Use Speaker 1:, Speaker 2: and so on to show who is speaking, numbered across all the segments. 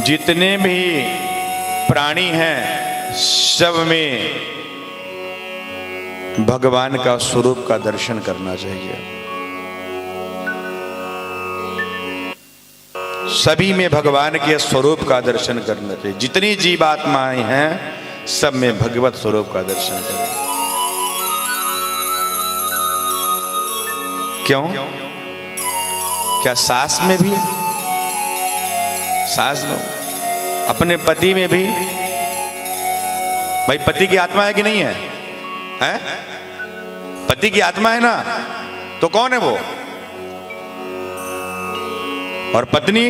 Speaker 1: जितने भी प्राणी हैं सब में भगवान का स्वरूप का दर्शन करना चाहिए। सभी में भगवान के स्वरूप का दर्शन करना चाहिए। जितनी जीवात्माएं हैं सब में भगवत स्वरूप का दर्शन करें। क्यों? क्या सास में भी, सास में, अपने पति में भी? भाई पति की आत्मा है कि नहीं है? हैं? पति की आत्मा है ना, तो कौन है वो? और पत्नी,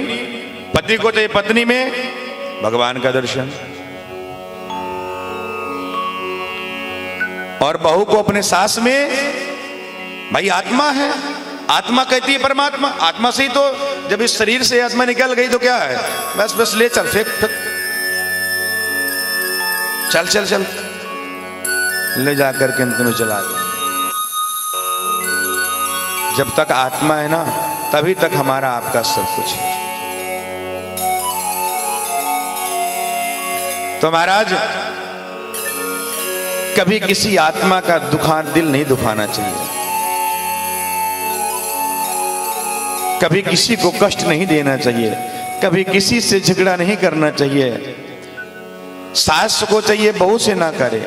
Speaker 1: पति को चाहिए पत्नी में भगवान का दर्शन, और बहू को अपने सास में। भाई आत्मा है, आत्मा कहती है परमात्मा। आत्मा से ही तो, जब इस शरीर से आत्मा निकल गई तो क्या है? बस बस ले चल, फेंक फेंक, चल चल चल, ले जाकर के अंत में चला गया। जब तक आत्मा है ना तभी तक हमारा आपका सब कुछ है। तो महाराज कभी किसी आत्मा का दिल नहीं दुखाना चाहिए, कभी किसी को कष्ट नहीं देना चाहिए, कभी किसी से झगड़ा नहीं करना चाहिए। सास को चाहिए बहू से ना करे,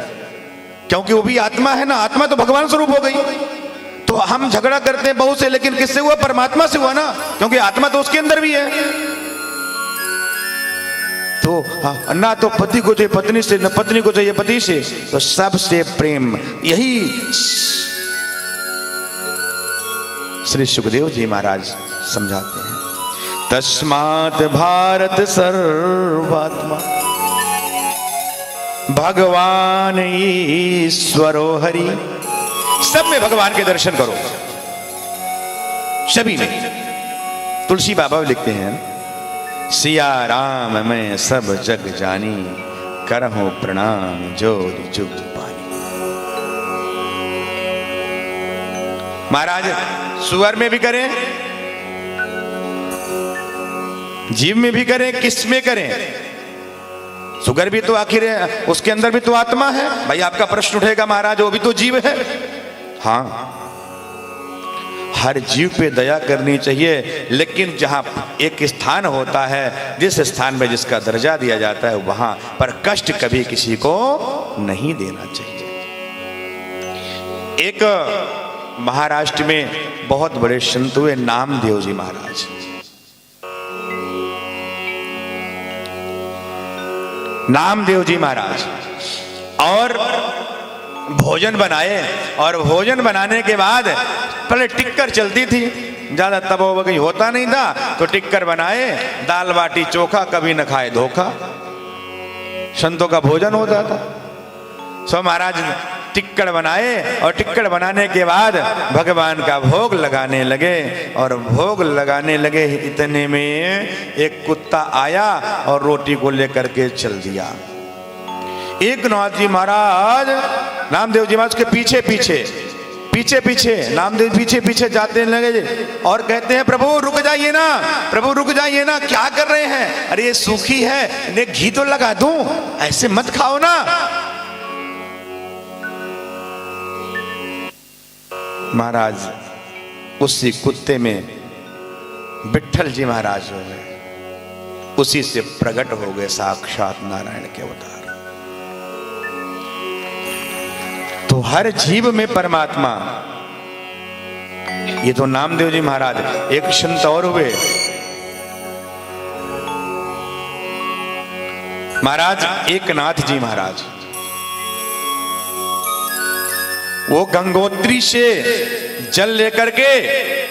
Speaker 1: क्योंकि वो भी आत्मा है ना। आत्मा तो भगवान स्वरूप हो गई। तो हम झगड़ा करते हैं बहू से, लेकिन किससे हुआ? परमात्मा से हुआ ना, क्योंकि आत्मा तो उसके अंदर भी है। तो ना तो पति को चाहिए पत्नी से, न पत्नी को चाहिए पति से, तो सबसे प्रेम। यही श्री सुखदेव जी महाराज समझाते हैं। तस्मात् भारत सर्वात्मा भगवान ईश्वरो हरि। सब में भगवान के दर्शन करो, सभी में। तुलसी बाबा लिखते हैं, सिया राम मैं सब जग जानी, करहूं प्रणाम जोरि जुग पानी। महाराज सुअर में भी करें, जीव में भी करें, किस में करें? सुगर भी तो आखिर उसके अंदर भी तो आत्मा है। भाई आपका प्रश्न उठेगा, महाराज वो भी तो जीव है। हाँ, हर जीव पे दया करनी चाहिए, लेकिन जहां एक स्थान होता है, जिस स्थान में जिसका दर्जा दिया जाता है, वहां पर कष्ट कभी किसी को नहीं देना चाहिए। एक महाराष्ट्र में बहुत बड़े संत हुए, नामदेव जी महाराज। नामदेव जी महाराज और भोजन बनाए, और भोजन बनाने के बाद पहले टिक्कर चलती थी, ज्यादा तबो वगैरह होता नहीं था, तो टिक्कर बनाए, दाल बाटी चोखा, कभी न खाए धोखा। संतों का भोजन होता था। सो महाराज टिक्कर बनाए, और टिक्कर बनाने के बाद भगवान का भोग लगाने लगे, और भोग लगाने लगे, इतने में एक कुत्ता आया और रोटी को लेकर के चल दिया। एक नाथ जी महाराज, नामदेव जी महाराज के पीछे पीछे नामदेव पीछे पीछे जाते लगे, और कहते हैं, प्रभु रुक जाइए ना, प्रभु रुक जाइए ना, क्या कर रहे हैं? अरे ये सूखी है, इन्हें घी तो लगा दूं, ऐसे मत खाओ ना। महाराज उसी कुत्ते में विट्ठल जी महाराज हो गए, उसी से प्रकट हो गए साक्षात नारायण के अवतार। तो हर जीव में परमात्मा। ये तो नामदेव जी महाराज। एक संत और हुए महाराज, एकनाथ जी महाराज। वो गंगोत्री से जल लेकर के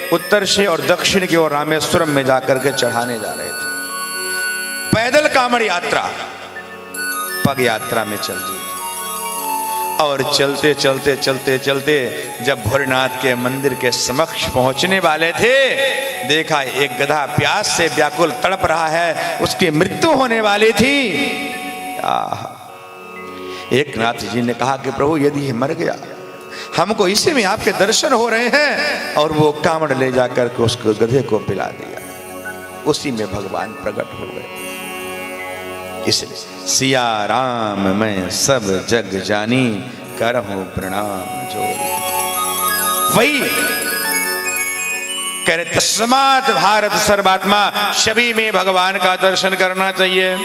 Speaker 1: उत्तर से और दक्षिण की ओर रामेश्वरम में जाकर के चढ़ाने जा रहे थे। पैदल कांवड़ यात्रा, पग यात्रा में चल दी। और चलते चलते चलते चलते जब भोलेनाथ के मंदिर के समक्ष पहुंचने वाले थे, देखा एक गधा प्यास से व्याकुल तड़प रहा है, उसकी मृत्यु होने वाली थी। एक नाथ जी ने कहा कि प्रभु यदि ये मर गया, हमको इसी में आपके दर्शन हो रहे हैं, और वो कांवड़ ले जाकर के उसको गधे को पिला दिया। उसी में भगवान प्रकट हो गए। इसलिए सिया राम मैं सब जग जानी, करहूं प्रणाम जोरी। वही कह रहे तस्मात् भारत सर्वात्मा, सभी में भगवान का दर्शन करना चाहिए।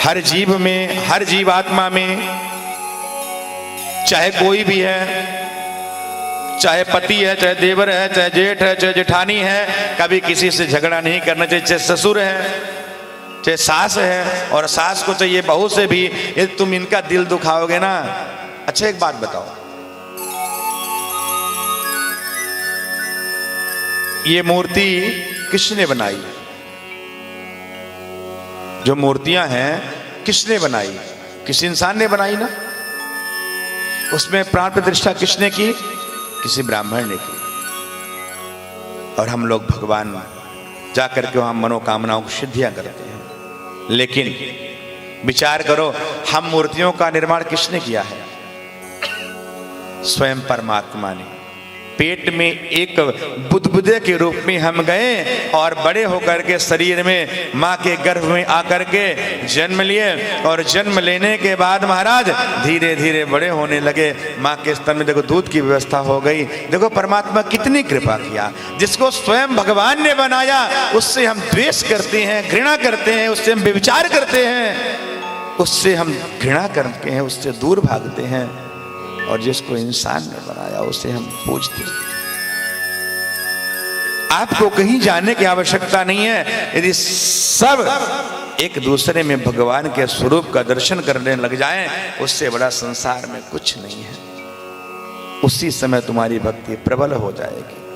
Speaker 1: हर जीव में, हर जीवात्मा में, चाहे कोई भी है, चाहे पति है, चाहे देवर है, चाहे जेठ है, चाहे जेठानी है, कभी किसी से झगड़ा नहीं करना चाहिए। चाहे ससुर है, चाहे सास है, और सास को चाहिए बहू से भी, यदि तुम इनका दिल दुखाओगे ना। अच्छा एक बात बताओ, ये मूर्ति किसने बनाई? जो मूर्तियां हैं किसने बनाई? किसी इंसान ने बनाई ना। उसमें प्राण प्रतिष्ठा किसने की? किसी ब्राह्मण ने की। और हम लोग भगवान जाकर के वहां मनोकामनाओं को सिद्धियां करते हैं। लेकिन विचार करो, हम मूर्तियों का निर्माण किसने किया है? स्वयं परमात्मा ने। पेट में एक बुदबुदे के रूप में हम गए और बड़े होकर के शरीर में माँ के गर्भ में आकर के जन्म लिए, और जन्म लेने के बाद महाराज धीरे धीरे बड़े होने लगे। माँ के स्तन में देखो दूध की व्यवस्था हो गई। देखो परमात्मा कितनी कृपा किया। जिसको स्वयं भगवान ने बनाया उससे हम द्वेष करते हैं, घृणा करते हैं, उससे हम व्यभिचार करते हैं, उससे हम घृणा करते हैं, उससे दूर भागते हैं। और जिसको इंसान ने बनाया उसे हम पूजते हैं। आपको कहीं जाने की आवश्यकता नहीं है। यदि सब एक दूसरे में भगवान के स्वरूप का दर्शन करने लग जाएं, उससे बड़ा संसार में कुछ नहीं है। उसी समय तुम्हारी भक्ति प्रबल हो जाएगी।